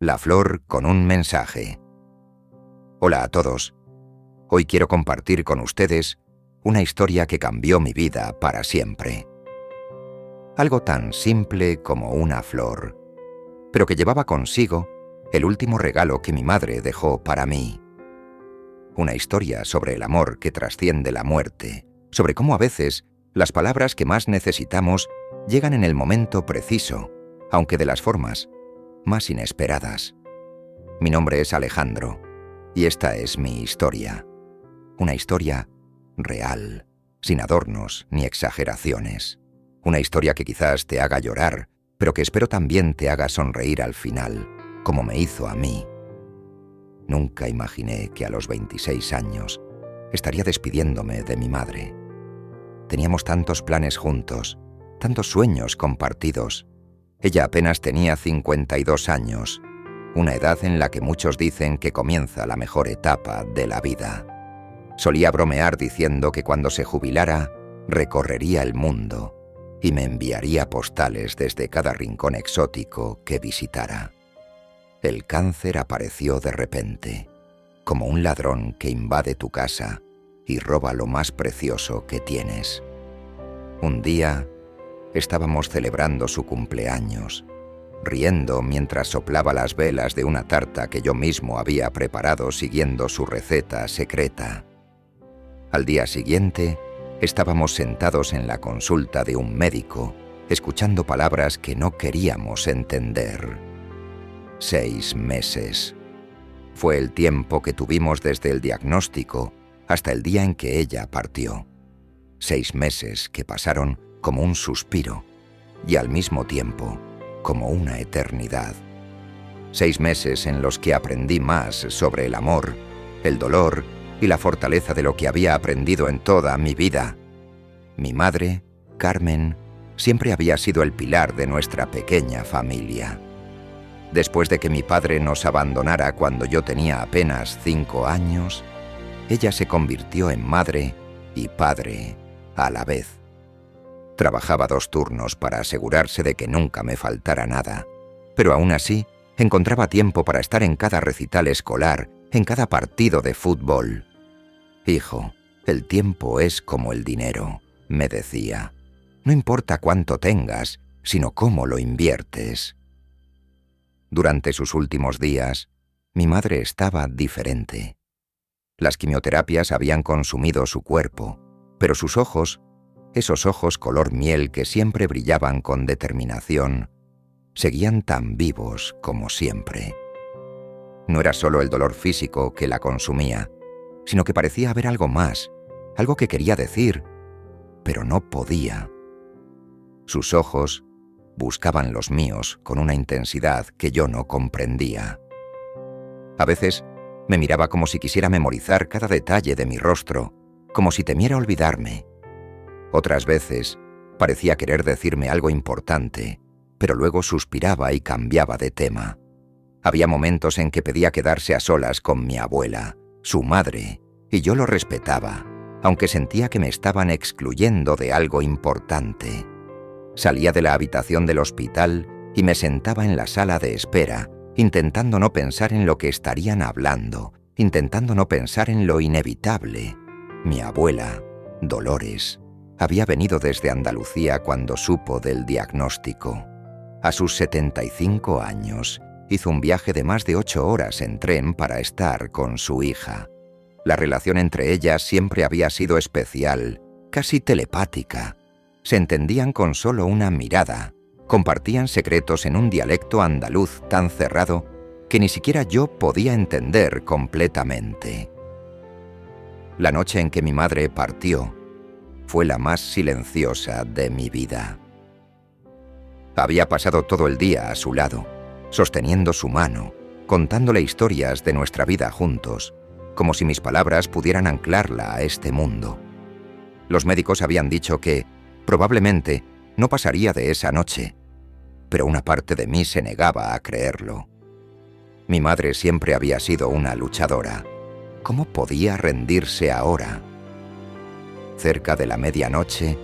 La flor con un mensaje. Hola a todos. Hoy quiero compartir con ustedes una historia que cambió mi vida para siempre. Algo tan simple como una flor, pero que llevaba consigo el último regalo que mi madre dejó para mí. Una historia sobre el amor que trasciende la muerte, sobre cómo a veces las palabras que más necesitamos llegan en el momento preciso, aunque de las formas más inesperadas. Mi nombre es Alejandro, y esta es mi historia. Una historia real, sin adornos ni exageraciones. Una historia que quizás te haga llorar, pero que espero también te haga sonreír al final, como me hizo a mí. Nunca imaginé que a los 26 años estaría despidiéndome de mi madre. Teníamos tantos planes juntos, tantos sueños compartidos. Ella apenas tenía 52 años, una edad en la que muchos dicen que comienza la mejor etapa de la vida. Solía bromear diciendo que cuando se jubilara, recorrería el mundo y me enviaría postales desde cada rincón exótico que visitara. El cáncer apareció de repente, como un ladrón que invade tu casa y roba lo más precioso que tienes. Un día estábamos celebrando su cumpleaños, riendo mientras soplaba las velas de una tarta que yo mismo había preparado siguiendo su receta secreta. Al día siguiente, estábamos sentados en la consulta de un médico, escuchando palabras que no queríamos entender. 6 meses. Fue el tiempo que tuvimos desde el diagnóstico hasta el día en que ella partió. 6 meses que pasaron como un suspiro y al mismo tiempo como una eternidad. 6 meses en los que aprendí más sobre el amor, el dolor y la fortaleza de lo que había aprendido en toda mi vida. Mi madre, Carmen, siempre había sido el pilar de nuestra pequeña familia. Después de que mi padre nos abandonara cuando yo tenía apenas 5 años, ella se convirtió en madre y padre a la vez. Trabajaba 2 turnos para asegurarse de que nunca me faltara nada, pero aún así encontraba tiempo para estar en cada recital escolar, en cada partido de fútbol. «Hijo, el tiempo es como el dinero», me decía. «No importa cuánto tengas, sino cómo lo inviertes». Durante sus últimos días, mi madre estaba diferente. Las quimioterapias habían consumido su cuerpo, pero sus ojos, esos ojos color miel que siempre brillaban con determinación, seguían tan vivos como siempre. No era solo el dolor físico que la consumía, sino que parecía haber algo más, algo que quería decir, pero no podía. Sus ojos buscaban los míos con una intensidad que yo no comprendía. A veces me miraba como si quisiera memorizar cada detalle de mi rostro, como si temiera olvidarme. Otras veces parecía querer decirme algo importante, pero luego suspiraba y cambiaba de tema. Había momentos en que pedía quedarse a solas con mi abuela, su madre, y yo lo respetaba, aunque sentía que me estaban excluyendo de algo importante. Salía de la habitación del hospital y me sentaba en la sala de espera, intentando no pensar en lo que estarían hablando, intentando no pensar en lo inevitable. Mi abuela, Dolores, había venido desde Andalucía cuando supo del diagnóstico. A sus 75 años, hizo un viaje de más de 8 horas en tren para estar con su hija. La relación entre ellas siempre había sido especial, casi telepática. Se entendían con solo una mirada, compartían secretos en un dialecto andaluz tan cerrado que ni siquiera yo podía entender completamente. La noche en que mi madre partió fue la más silenciosa de mi vida. Había pasado todo el día a su lado, sosteniendo su mano, contándole historias de nuestra vida juntos, como si mis palabras pudieran anclarla a este mundo. Los médicos habían dicho que, probablemente, no pasaría de esa noche, pero una parte de mí se negaba a creerlo. Mi madre siempre había sido una luchadora. ¿Cómo podía rendirse ahora? Cerca de la medianoche,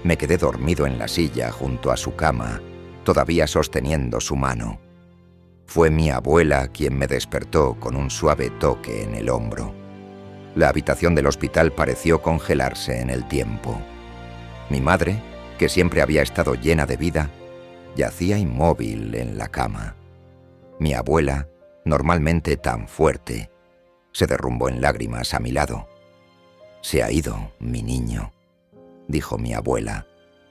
me quedé dormido en la silla junto a su cama, todavía sosteniendo su mano. Fue mi abuela quien me despertó con un suave toque en el hombro. La habitación del hospital pareció congelarse en el tiempo. Mi madre, que siempre había estado llena de vida, yacía inmóvil en la cama. Mi abuela, normalmente tan fuerte, se derrumbó en lágrimas a mi lado. «Se ha ido, mi niño», dijo mi abuela,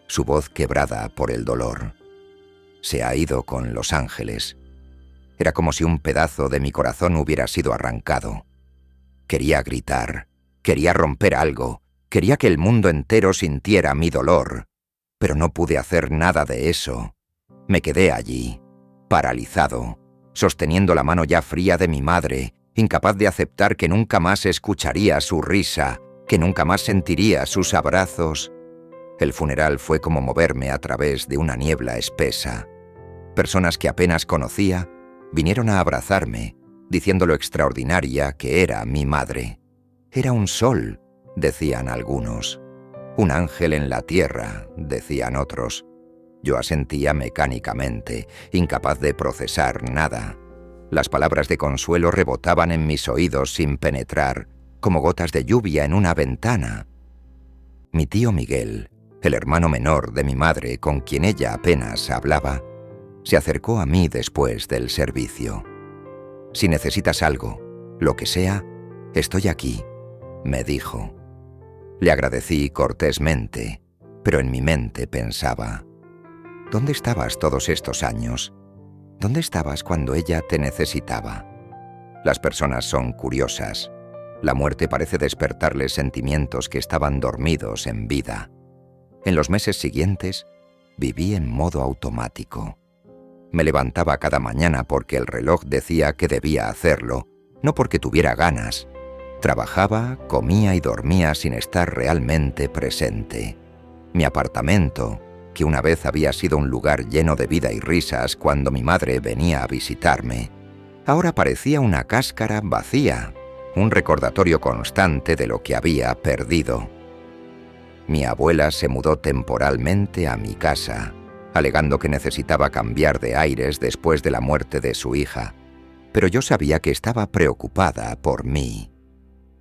su voz quebrada por el dolor. «Se ha ido con los ángeles». Era como si un pedazo de mi corazón hubiera sido arrancado. Quería gritar, quería romper algo, quería que el mundo entero sintiera mi dolor, pero no pude hacer nada de eso. Me quedé allí, paralizado, sosteniendo la mano ya fría de mi madre, incapaz de aceptar que nunca más escucharía su risa, que nunca más sentiría sus abrazos. El funeral fue como moverme a través de una niebla espesa. Personas que apenas conocía vinieron a abrazarme, diciendo lo extraordinaria que era mi madre. Era un sol, decían algunos. Un ángel en la tierra, decían otros. Yo asentía mecánicamente, incapaz de procesar nada. Las palabras de consuelo rebotaban en mis oídos sin penetrar, como gotas de lluvia en una ventana. Mi tío Miguel, el hermano menor de mi madre con quien ella apenas hablaba, se acercó a mí después del servicio. «Si necesitas algo, lo que sea, estoy aquí», me dijo. Le agradecí cortésmente, pero en mi mente pensaba: ¿dónde estabas todos estos años? ¿Dónde estabas cuando ella te necesitaba? Las personas son curiosas. La muerte parece despertarles sentimientos que estaban dormidos en vida. En los meses siguientes, viví en modo automático. Me levantaba cada mañana porque el reloj decía que debía hacerlo, no porque tuviera ganas. Trabajaba, comía y dormía sin estar realmente presente. Mi apartamento, que una vez había sido un lugar lleno de vida y risas cuando mi madre venía a visitarme, ahora parecía una cáscara vacía, un recordatorio constante de lo que había perdido. Mi abuela se mudó temporalmente a mi casa, alegando que necesitaba cambiar de aires después de la muerte de su hija, pero yo sabía que estaba preocupada por mí.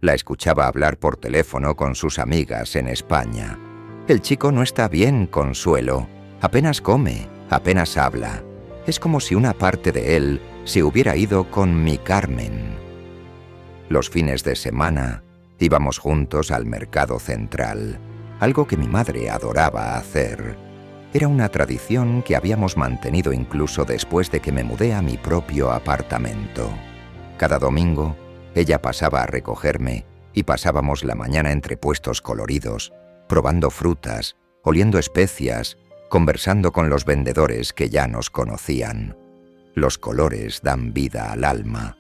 La escuchaba hablar por teléfono con sus amigas en España. «El chico no está bien, Consuelo. Apenas come, apenas habla. Es como si una parte de él se hubiera ido con mi Carmen». Los fines de semana íbamos juntos al mercado central, algo que mi madre adoraba hacer. Era una tradición que habíamos mantenido incluso después de que me mudé a mi propio apartamento. Cada domingo, ella pasaba a recogerme y pasábamos la mañana entre puestos coloridos, probando frutas, oliendo especias, conversando con los vendedores que ya nos conocían. Los colores dan vida al alma,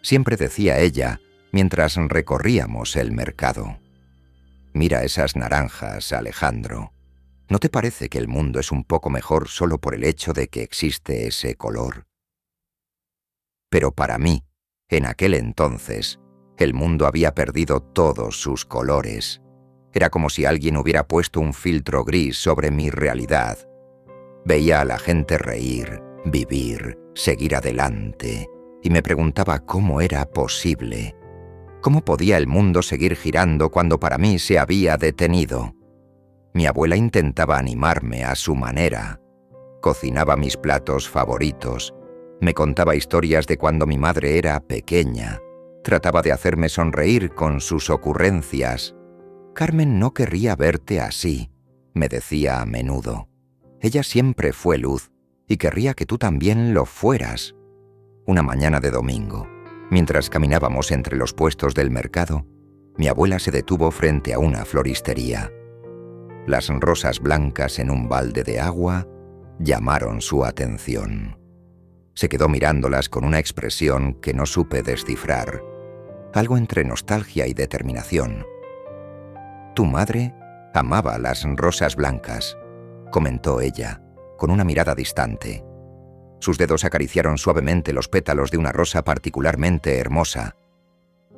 siempre decía ella mientras recorríamos el mercado. «Mira esas naranjas, Alejandro. ¿No te parece que el mundo es un poco mejor solo por el hecho de que existe ese color?» Pero para mí, en aquel entonces, el mundo había perdido todos sus colores. Era como si alguien hubiera puesto un filtro gris sobre mi realidad. Veía a la gente reír, vivir, seguir adelante, y me preguntaba cómo era posible. ¿Cómo podía el mundo seguir girando cuando para mí se había detenido? Mi abuela intentaba animarme a su manera. Cocinaba mis platos favoritos. Me contaba historias de cuando mi madre era pequeña. Trataba de hacerme sonreír con sus ocurrencias. «Carmen no querría verte así», me decía a menudo. «Ella siempre fue luz y querría que tú también lo fueras». Una mañana de domingo, mientras caminábamos entre los puestos del mercado, mi abuela se detuvo frente a una floristería. Las rosas blancas en un balde de agua llamaron su atención. Se quedó mirándolas con una expresión que no supe descifrar, algo entre nostalgia y determinación. «Tu madre amaba las rosas blancas», comentó ella, con una mirada distante. Sus dedos acariciaron suavemente los pétalos de una rosa particularmente hermosa.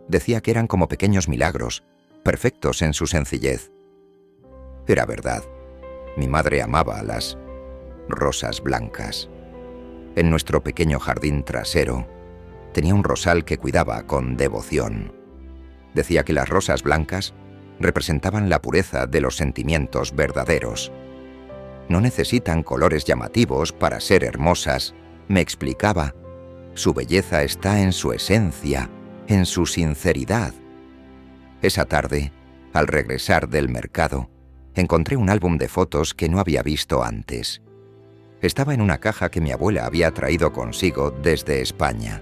Decía que eran como pequeños milagros, perfectos en su sencillez. Era verdad. Mi madre amaba las rosas blancas. En nuestro pequeño jardín trasero tenía un rosal que cuidaba con devoción. Decía que las rosas blancas representaban la pureza de los sentimientos verdaderos. No necesitan colores llamativos para ser hermosas, me explicaba. Su belleza está en su esencia, en su sinceridad. Esa tarde, al regresar del mercado, encontré un álbum de fotos que no había visto antes. Estaba en una caja que mi abuela había traído consigo desde España.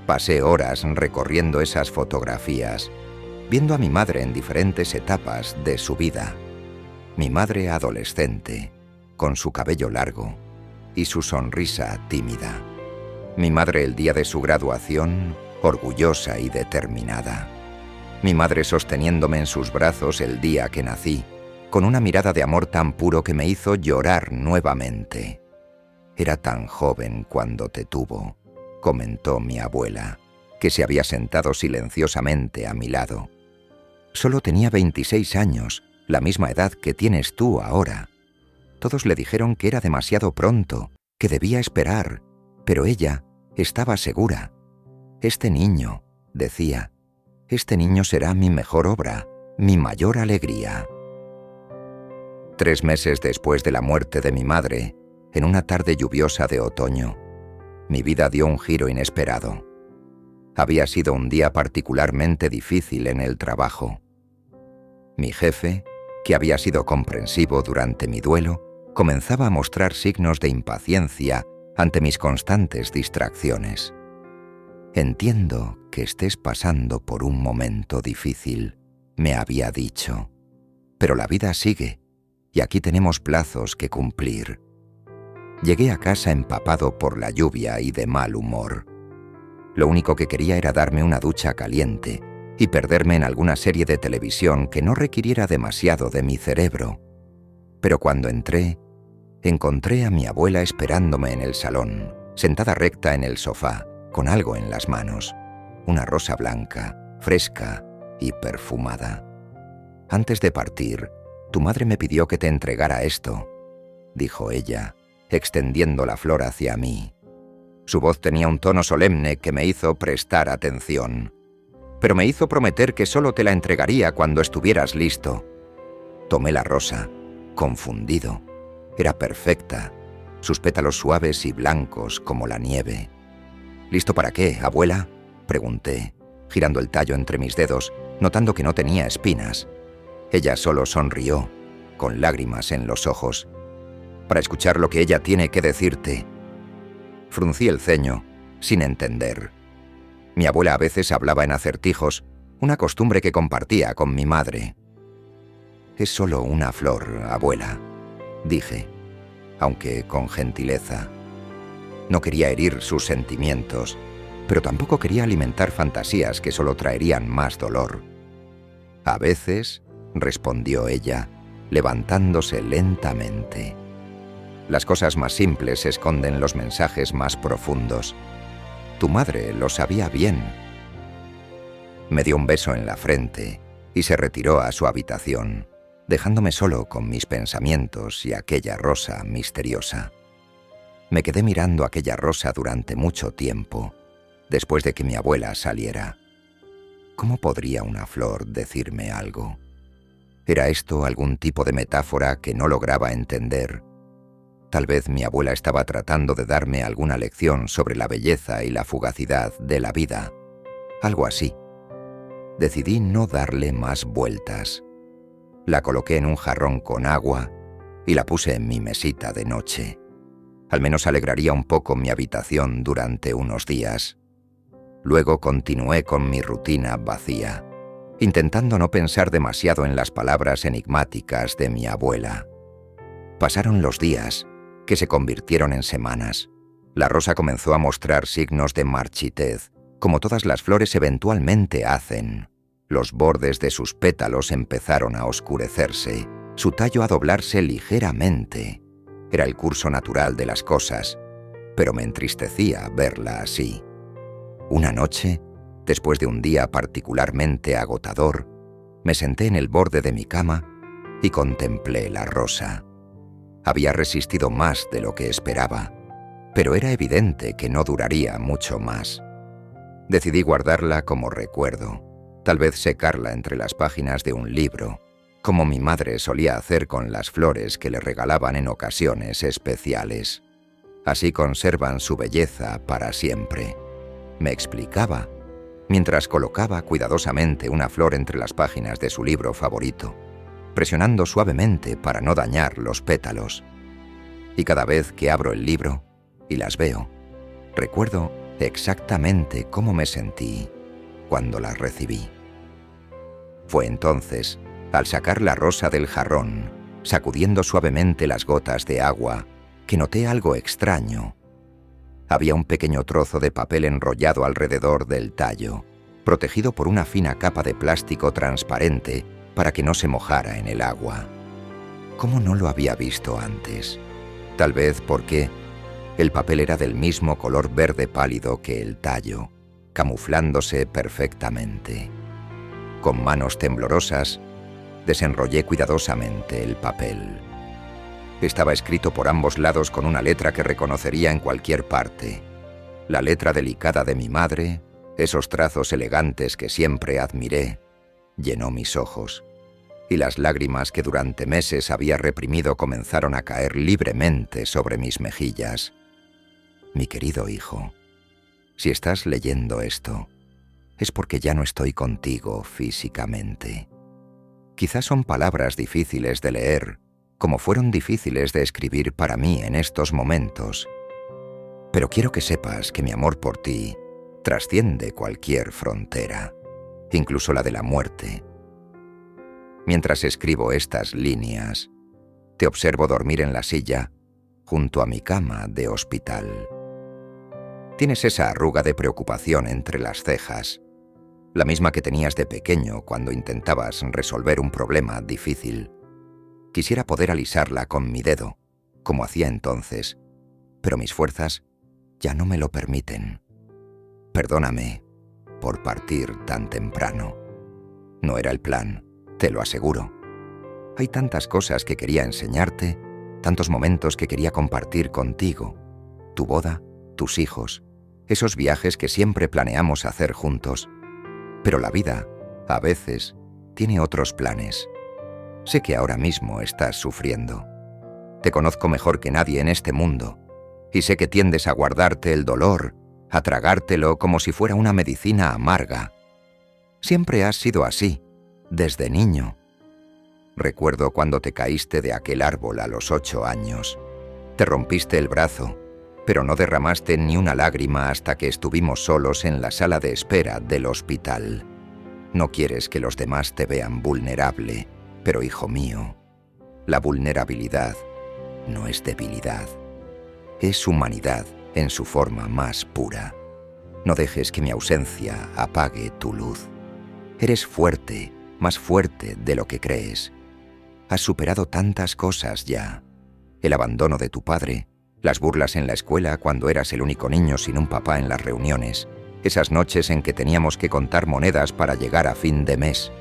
Pasé horas recorriendo esas fotografías, viendo a mi madre en diferentes etapas de su vida. Mi madre adolescente, con su cabello largo y su sonrisa tímida. Mi madre el día de su graduación, orgullosa y determinada. Mi madre sosteniéndome en sus brazos el día que nací, con una mirada de amor tan puro que me hizo llorar nuevamente. Era tan joven cuando te tuvo, comentó mi abuela, que se había sentado silenciosamente a mi lado. Solo tenía 26 años, la misma edad que tienes tú ahora. Todos le dijeron que era demasiado pronto, que debía esperar, pero ella estaba segura. Este niño, decía, este niño será mi mejor obra, mi mayor alegría. 3 meses después de la muerte de mi madre, en una tarde lluviosa de otoño, mi vida dio un giro inesperado. Había sido un día particularmente difícil en el trabajo. Mi jefe, que había sido comprensivo durante mi duelo, comenzaba a mostrar signos de impaciencia ante mis constantes distracciones. Entiendo que estés pasando por un momento difícil, me había dicho. Pero la vida sigue, y aquí tenemos plazos que cumplir. Llegué a casa empapado por la lluvia y de mal humor. Lo único que quería era darme una ducha caliente y perderme en alguna serie de televisión que no requiriera demasiado de mi cerebro. Pero cuando entré, encontré a mi abuela esperándome en el salón, sentada recta en el sofá, con algo en las manos, una rosa blanca, fresca y perfumada. Antes de partir, tu madre me pidió que te entregara esto, dijo ella, extendiendo la flor hacia mí. Su voz tenía un tono solemne que me hizo prestar atención. Pero me hizo prometer que solo te la entregaría cuando estuvieras listo. Tomé la rosa, confundido. Era perfecta, sus pétalos suaves y blancos como la nieve. ¿Listo para qué, abuela?, pregunté, girando el tallo entre mis dedos, notando que no tenía espinas. Ella solo sonrió, con lágrimas en los ojos. Para escuchar lo que ella tiene que decirte. Fruncí el ceño, sin entender. Mi abuela a veces hablaba en acertijos, una costumbre que compartía con mi madre. Es solo una flor, abuela, dije, aunque con gentileza. No quería herir sus sentimientos, pero tampoco quería alimentar fantasías que solo traerían más dolor. A veces, respondió ella, levantándose lentamente. Las cosas más simples esconden los mensajes más profundos. Tu madre lo sabía bien. Me dio un beso en la frente y se retiró a su habitación, dejándome solo con mis pensamientos y aquella rosa misteriosa. Me quedé mirando aquella rosa durante mucho tiempo, después de que mi abuela saliera. ¿Cómo podría una flor decirme algo? ¿Era esto algún tipo de metáfora que no lograba entender? Tal vez mi abuela estaba tratando de darme alguna lección sobre la belleza y la fugacidad de la vida. Algo así. Decidí no darle más vueltas. La coloqué en un jarrón con agua y la puse en mi mesita de noche. Al menos alegraría un poco mi habitación durante unos días. Luego continué con mi rutina vacía, intentando no pensar demasiado en las palabras enigmáticas de mi abuela. Pasaron los días, que se convirtieron en semanas. La rosa comenzó a mostrar signos de marchitez, como todas las flores eventualmente hacen. Los bordes de sus pétalos empezaron a oscurecerse, su tallo a doblarse ligeramente. Era el curso natural de las cosas, pero me entristecía verla así. Una noche, después de un día particularmente agotador, me senté en el borde de mi cama y contemplé la rosa. Había resistido más de lo que esperaba. pero era evidente que no duraría mucho más. Decidí guardarla como recuerdo, tal vez secarla entre las páginas de un libro, como mi madre solía hacer con las flores que le regalaban en ocasiones especiales. Así conservan su belleza para siempre, me explicaba, mientras colocaba cuidadosamente una flor entre las páginas de su libro favorito, presionando suavemente para no dañar los pétalos. Y cada vez que abro el libro y las veo, recuerdo exactamente cómo me sentí cuando las recibí. Fue entonces, al sacar la rosa del jarrón, sacudiendo suavemente las gotas de agua, que noté algo extraño. Había un pequeño trozo de papel enrollado alrededor del tallo, protegido por una fina capa de plástico transparente para que no se mojara en el agua. ¿Cómo no lo había visto antes? Tal vez porque el papel era del mismo color verde pálido que el tallo, camuflándose perfectamente. Con manos temblorosas, desenrollé cuidadosamente el papel. Estaba escrito por ambos lados con una letra que reconocería en cualquier parte. La letra delicada de mi madre, esos trazos elegantes que siempre admiré, llenó mis ojos, y las lágrimas que durante meses había reprimido comenzaron a caer libremente sobre mis mejillas. Mi querido hijo, si estás leyendo esto, es porque ya no estoy contigo físicamente. Quizás son palabras difíciles de leer, como fueron difíciles de escribir para mí en estos momentos. Pero quiero que sepas que mi amor por ti trasciende cualquier frontera, incluso la de la muerte. Mientras escribo estas líneas, te observo dormir en la silla junto a mi cama de hospital. Tienes esa arruga de preocupación entre las cejas, la misma que tenías de pequeño cuando intentabas resolver un problema difícil. Quisiera poder alisarla con mi dedo, como hacía entonces, pero mis fuerzas ya no me lo permiten. Perdóname por partir tan temprano. No era el plan, te lo aseguro. Hay tantas cosas que quería enseñarte, tantos momentos que quería compartir contigo. Tu boda, tus hijos, esos viajes que siempre planeamos hacer juntos. Pero la vida, a veces, tiene otros planes. Sé que ahora mismo estás sufriendo. Te conozco mejor que nadie en este mundo, y sé que tiendes a guardarte el dolor, a tragártelo como si fuera una medicina amarga. Siempre has sido así, desde niño. Recuerdo cuando te caíste de aquel árbol a los 8 años. Te rompiste el brazo, pero no derramaste ni una lágrima hasta que estuvimos solos en la sala de espera del hospital. No quieres que los demás te vean vulnerable, pero hijo mío, la vulnerabilidad no es debilidad. Es humanidad en su forma más pura. No dejes que mi ausencia apague tu luz. Eres fuerte, más fuerte de lo que crees. Has superado tantas cosas ya. El abandono de tu padre, las burlas en la escuela cuando eras el único niño sin un papá en las reuniones, esas noches en que teníamos que contar monedas para llegar a fin de mes.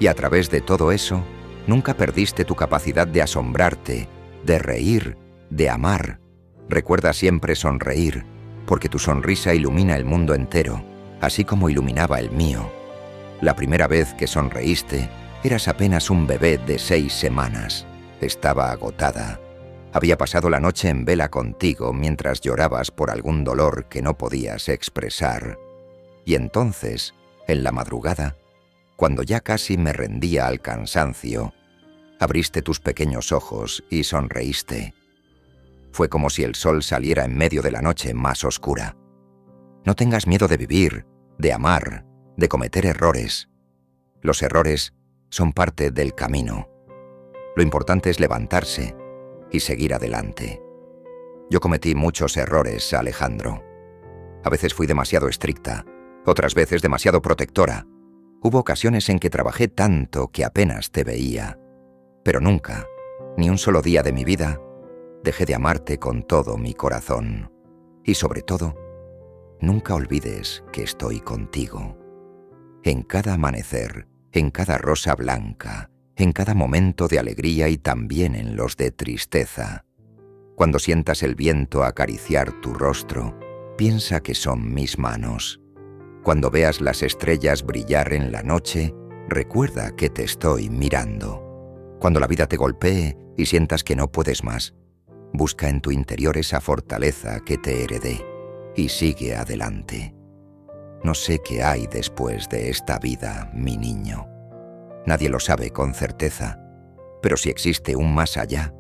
Y a través de todo eso, nunca perdiste tu capacidad de asombrarte, de reír, de amar. Recuerda siempre sonreír, porque tu sonrisa ilumina el mundo entero, así como iluminaba el mío. La primera vez que sonreíste, eras apenas un bebé de 6 semanas. Estaba agotada. Había pasado la noche en vela contigo mientras llorabas por algún dolor que no podías expresar. Y entonces, en la madrugada, cuando ya casi me rendía al cansancio, abriste tus pequeños ojos y sonreíste. Fue como si el sol saliera en medio de la noche más oscura. No tengas miedo de vivir, de amar, de cometer errores. Los errores son parte del camino. Lo importante es levantarse y seguir adelante. Yo cometí muchos errores, Alejandro. A veces fui demasiado estricta, otras veces demasiado protectora. Hubo ocasiones en que trabajé tanto que apenas te veía. Pero nunca, ni un solo día de mi vida, dejé de amarte con todo mi corazón. Y sobre todo, nunca olvides que estoy contigo. En cada amanecer, en cada rosa blanca, en cada momento de alegría y también en los de tristeza. Cuando sientas el viento acariciar tu rostro, piensa que son mis manos. Cuando veas las estrellas brillar en la noche, recuerda que te estoy mirando. Cuando la vida te golpee y sientas que no puedes más, busca en tu interior esa fortaleza que te heredé y sigue adelante. No sé qué hay después de esta vida, mi niño. Nadie lo sabe con certeza, pero si existe un más allá,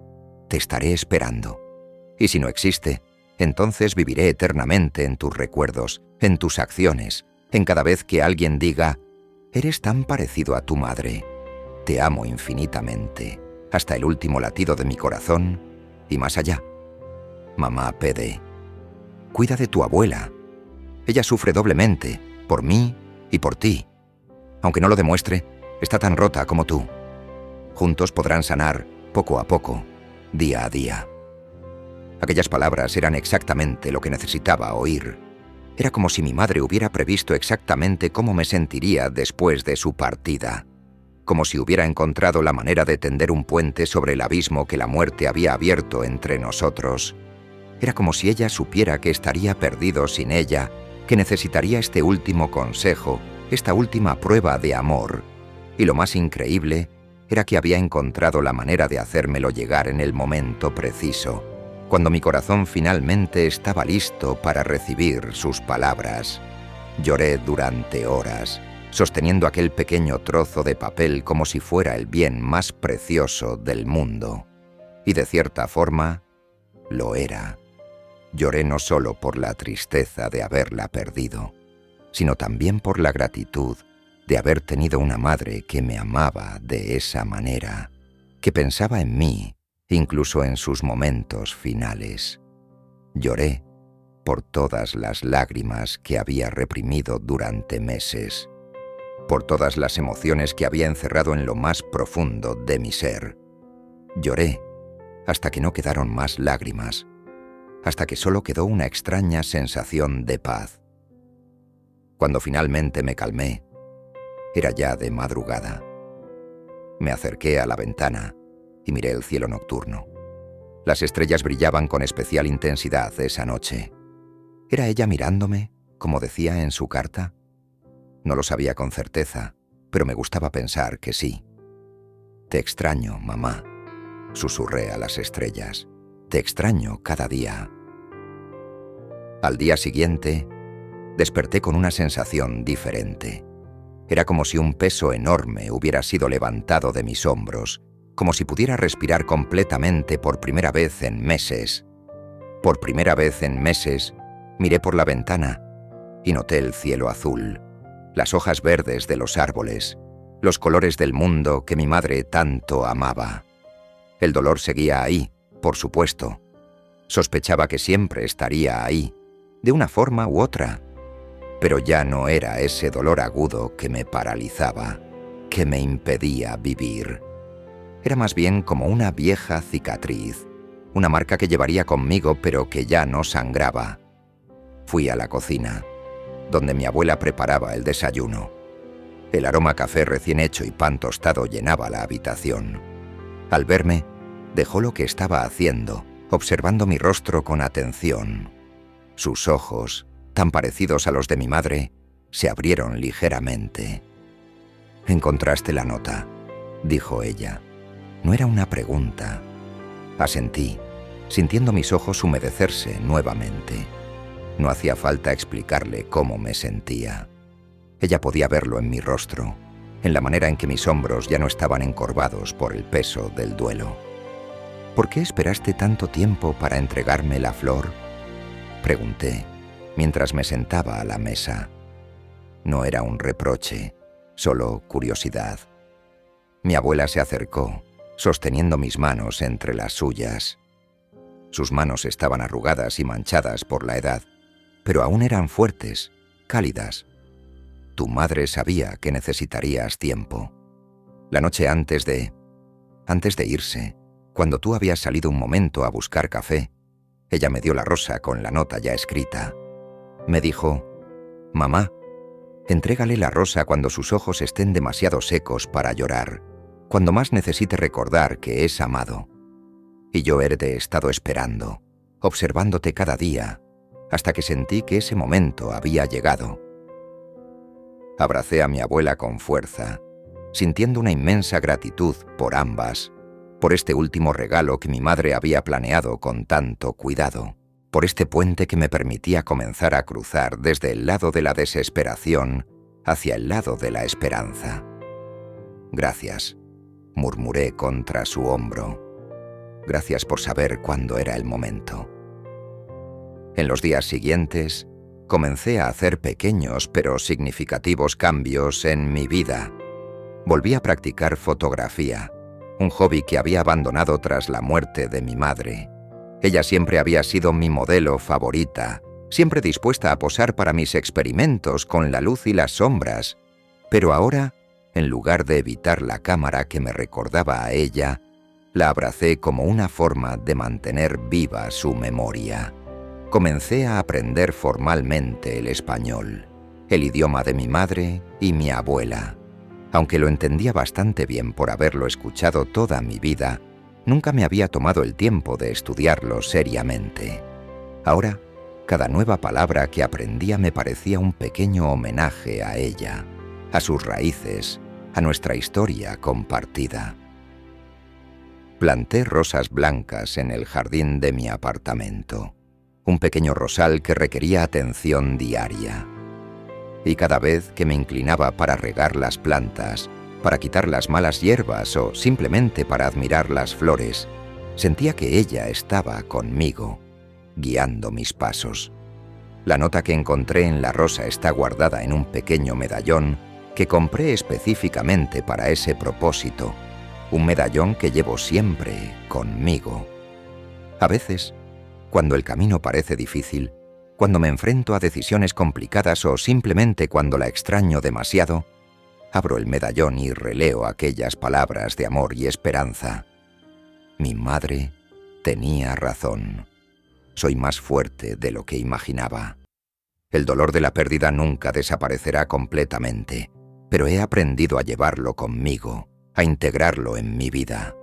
te estaré esperando. Y si no existe, entonces viviré eternamente en tus recuerdos, en tus acciones, en cada vez que alguien diga: «Eres tan parecido a tu madre». Te amo infinitamente, hasta el último latido de mi corazón y más allá. Mamá Pede, cuida de tu abuela. Ella sufre doblemente, por mí y por ti. Aunque no lo demuestre, está tan rota como tú. Juntos podrán sanar, poco a poco, día a día. Aquellas palabras eran exactamente lo que necesitaba oír. Era como si mi madre hubiera previsto exactamente cómo me sentiría después de su partida. Como si hubiera encontrado la manera de tender un puente sobre el abismo que la muerte había abierto entre nosotros. Era como si ella supiera que estaría perdido sin ella, que necesitaría este último consejo, esta última prueba de amor. Y lo más increíble era que había encontrado la manera de hacérmelo llegar en el momento preciso, cuando mi corazón finalmente estaba listo para recibir sus palabras. Lloré durante horas, sosteniendo aquel pequeño trozo de papel como si fuera el bien más precioso del mundo. Y de cierta forma, lo era. Lloré no solo por la tristeza de haberla perdido, sino también por la gratitud de haber tenido una madre que me amaba de esa manera, que pensaba en mí, incluso en sus momentos finales. Lloré por todas las lágrimas que había reprimido durante meses, por todas las emociones que había encerrado en lo más profundo de mi ser. Lloré hasta que no quedaron más lágrimas, hasta que solo quedó una extraña sensación de paz. Cuando finalmente me calmé, era ya de madrugada. Me acerqué a la ventana y miré el cielo nocturno. Las estrellas brillaban con especial intensidad esa noche. ¿Era ella mirándome, como decía en su carta? No lo sabía con certeza, pero me gustaba pensar que sí. «Te extraño, mamá», susurré a las estrellas. «Te extraño cada día». Al día siguiente, desperté con una sensación diferente. Era como si un peso enorme hubiera sido levantado de mis hombros, como si pudiera respirar completamente por primera vez en meses. Por primera vez en meses, miré por la ventana y noté el cielo azul, las hojas verdes de los árboles, los colores del mundo que mi madre tanto amaba. El dolor seguía ahí, por supuesto. Sospechaba que siempre estaría ahí, de una forma u otra. Pero ya no era ese dolor agudo que me paralizaba, que me impedía vivir. Era más bien como una vieja cicatriz, una marca que llevaría conmigo pero que ya no sangraba. Fui a la cocina, donde mi abuela preparaba el desayuno. El aroma a café recién hecho y pan tostado llenaba la habitación. Al verme, dejó lo que estaba haciendo, observando mi rostro con atención. Sus ojos, tan parecidos a los de mi madre, se abrieron ligeramente. «¿Encontraste la nota?», dijo ella. No era una pregunta. Asentí, sintiendo mis ojos humedecerse nuevamente. No hacía falta explicarle cómo me sentía. Ella podía verlo en mi rostro, en la manera en que mis hombros ya no estaban encorvados por el peso del duelo. «¿Por qué esperaste tanto tiempo para entregarme la flor?», pregunté, mientras me sentaba a la mesa. No era un reproche, solo curiosidad. Mi abuela se acercó, sosteniendo mis manos entre las suyas. Sus manos estaban arrugadas y manchadas por la edad, pero aún eran fuertes, cálidas. «Tu madre sabía que necesitarías tiempo. La noche antes de irse, cuando tú habías salido un momento a buscar café, ella me dio la rosa con la nota ya escrita. Me dijo: «Mamá, entrégale la rosa cuando sus ojos estén demasiado secos para llorar, cuando más necesite recordar que es amado». y yo he estado esperando, observándote cada día, hasta que sentí que ese momento había llegado. Abracé a mi abuela con fuerza, sintiendo una inmensa gratitud por ambas, por este último regalo que mi madre había planeado con tanto cuidado, por este puente que me permitía comenzar a cruzar desde el lado de la desesperación hacia el lado de la esperanza. Gracias, murmuré contra su hombro. Gracias por saber cuándo era el momento. En los días siguientes, comencé a hacer pequeños pero significativos cambios en mi vida. Volví a practicar fotografía, un hobby que había abandonado tras la muerte de mi madre. Ella siempre había sido mi modelo favorita, siempre dispuesta a posar para mis experimentos con la luz y las sombras, pero ahora, en lugar de evitar la cámara que me recordaba a ella, la abracé como una forma de mantener viva su memoria. Comencé a aprender formalmente el español, el idioma de mi madre y mi abuela. Aunque lo entendía bastante bien por haberlo escuchado toda mi vida, nunca me había tomado el tiempo de estudiarlo seriamente. Ahora, cada nueva palabra que aprendía me parecía un pequeño homenaje a ella, a sus raíces, a nuestra historia compartida. Planté rosas blancas en el jardín de mi apartamento, un pequeño rosal que requería atención diaria. Y cada vez que me inclinaba para regar las plantas, para quitar las malas hierbas o simplemente para admirar las flores, sentía que ella estaba conmigo, guiando mis pasos. La nota que encontré en la rosa está guardada en un pequeño medallón que compré específicamente para ese propósito, un medallón que llevo siempre conmigo. A veces, cuando el camino parece difícil, cuando me enfrento a decisiones complicadas o simplemente cuando la extraño demasiado, abro el medallón y releo aquellas palabras de amor y esperanza. Mi madre tenía razón. Soy más fuerte de lo que imaginaba. El dolor de la pérdida nunca desaparecerá completamente, pero he aprendido a llevarlo conmigo, a integrarlo en mi vida.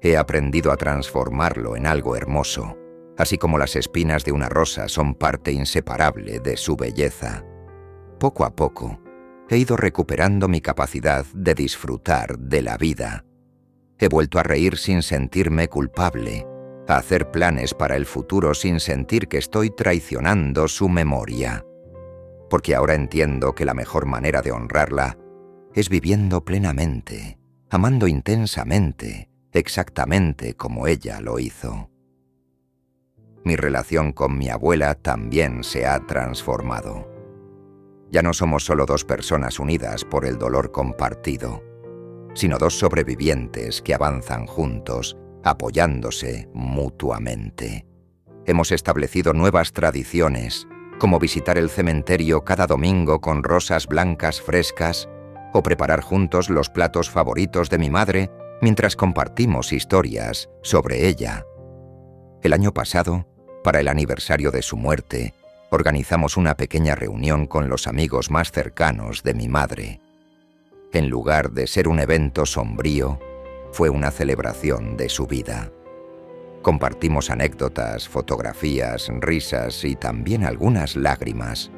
He aprendido a transformarlo en algo hermoso, así como las espinas de una rosa son parte inseparable de su belleza. Poco a poco, he ido recuperando mi capacidad de disfrutar de la vida. He vuelto a reír sin sentirme culpable, a hacer planes para el futuro sin sentir que estoy traicionando su memoria. Porque ahora entiendo que la mejor manera de honrarla es viviendo plenamente, amando intensamente, exactamente como ella lo hizo. Mi relación con mi abuela también se ha transformado. Ya no somos solo dos personas unidas por el dolor compartido, sino dos sobrevivientes que avanzan juntos, apoyándose mutuamente. Hemos establecido nuevas tradiciones, como visitar el cementerio cada domingo con rosas blancas frescas o preparar juntos los platos favoritos de mi madre mientras compartimos historias sobre ella. El año pasado, para el aniversario de su muerte, organizamos una pequeña reunión con los amigos más cercanos de mi madre. En lugar de ser un evento sombrío, fue una celebración de su vida. Compartimos anécdotas, fotografías, risas y también algunas lágrimas.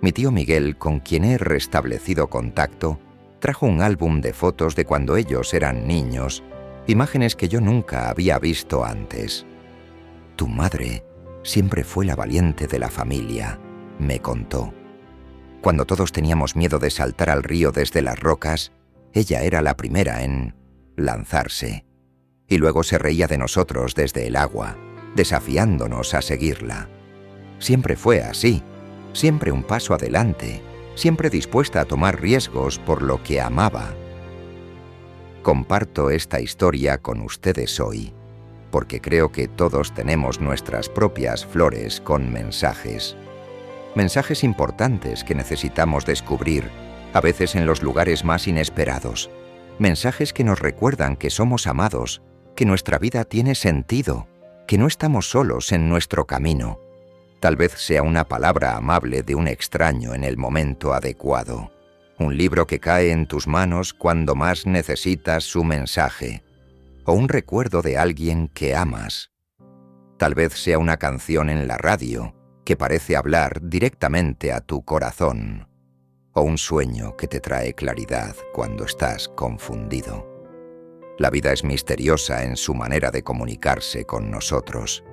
Mi tío Miguel, con quien he restablecido contacto, trajo un álbum de fotos de cuando ellos eran niños, imágenes que yo nunca había visto antes. Tu madre siempre fue la valiente de la familia, me contó. Cuando todos teníamos miedo de saltar al río desde las rocas, ella era la primera en lanzarse. Y luego se reía de nosotros desde el agua, desafiándonos a seguirla. Siempre fue así, siempre un paso adelante, siempre dispuesta a tomar riesgos por lo que amaba. Comparto esta historia con ustedes hoy, porque creo que todos tenemos nuestras propias flores con mensajes. Mensajes importantes que necesitamos descubrir, a veces en los lugares más inesperados. Mensajes que nos recuerdan que somos amados, que nuestra vida tiene sentido, que no estamos solos en nuestro camino. Tal vez sea una palabra amable de un extraño en el momento adecuado. Un libro que cae en tus manos cuando más necesitas su mensaje. o un recuerdo de alguien que amas. Tal vez sea una canción en la radio que parece hablar directamente a tu corazón, o un sueño que te trae claridad cuando estás confundido. La vida es misteriosa en su manera de comunicarse con nosotros,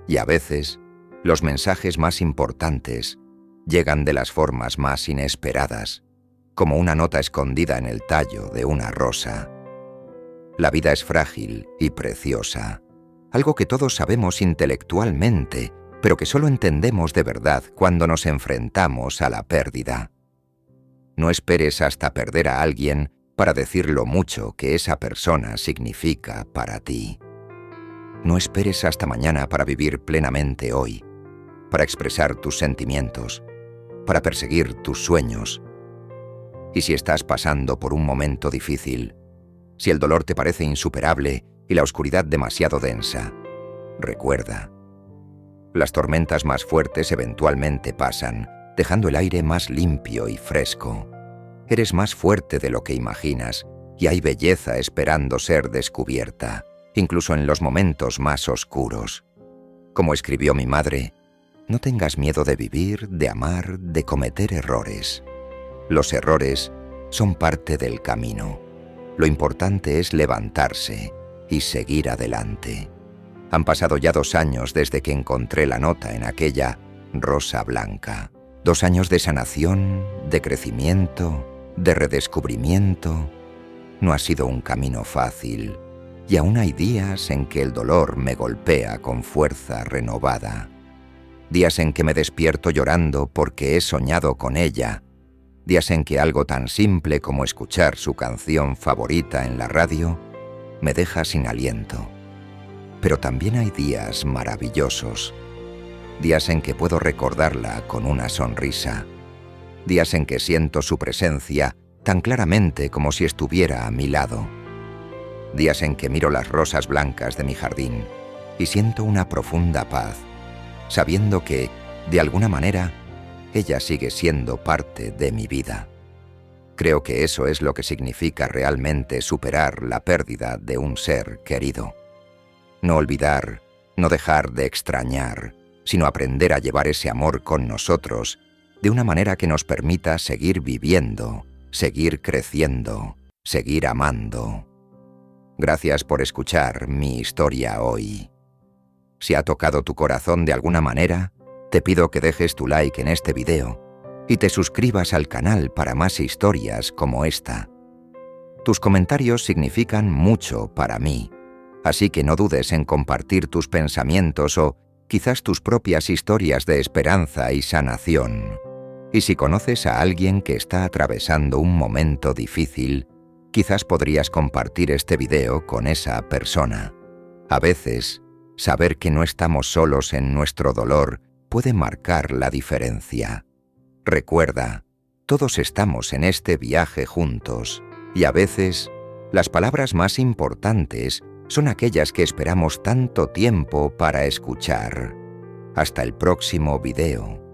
y a veces los mensajes más importantes llegan de las formas más inesperadas, como una nota escondida en el tallo de una rosa. La vida es frágil y preciosa, algo que todos sabemos intelectualmente, pero que solo entendemos de verdad cuando nos enfrentamos a la pérdida. No esperes hasta perder a alguien para decir lo mucho que esa persona significa para ti. No esperes hasta mañana para vivir plenamente hoy, para expresar tus sentimientos, para perseguir tus sueños. Y si estás pasando por un momento difícil, si el dolor te parece insuperable y la oscuridad demasiado densa, recuerda, las tormentas más fuertes eventualmente pasan, dejando el aire más limpio y fresco. Eres más fuerte de lo que imaginas y hay belleza esperando ser descubierta, incluso en los momentos más oscuros. Como escribió mi madre, no tengas miedo de vivir, de amar, de cometer errores. Los errores son parte del camino. Lo importante es levantarse y seguir adelante. Han pasado ya 2 años desde que encontré la nota en aquella rosa blanca. 2 años de sanación, de crecimiento, de redescubrimiento. No ha sido un camino fácil, y aún hay días en que el dolor me golpea con fuerza renovada. Días en que me despierto llorando porque he soñado con ella. Días en que algo tan simple como escuchar su canción favorita en la radio me deja sin aliento. Pero también hay días maravillosos. Días en que puedo recordarla con una sonrisa. Días en que siento su presencia tan claramente como si estuviera a mi lado. Días en que miro las rosas blancas de mi jardín y siento una profunda paz, sabiendo que, de alguna manera, ella sigue siendo parte de mi vida. Creo que eso es lo que significa realmente superar la pérdida de un ser querido. No olvidar, no dejar de extrañar, sino aprender a llevar ese amor con nosotros de una manera que nos permita seguir viviendo, seguir creciendo, seguir amando. Gracias por escuchar mi historia hoy. Si ha tocado tu corazón de alguna manera, te pido que dejes tu like en este video y te suscribas al canal para más historias como esta. Tus comentarios significan mucho para mí, así que no dudes en compartir tus pensamientos o quizás tus propias historias de esperanza y sanación. Y si conoces a alguien que está atravesando un momento difícil, quizás podrías compartir este video con esa persona. A veces, saber que no estamos solos en nuestro dolor puede marcar la diferencia. Recuerda, todos estamos en este viaje juntos, y a veces, las palabras más importantes son aquellas que esperamos tanto tiempo para escuchar. Hasta el próximo video.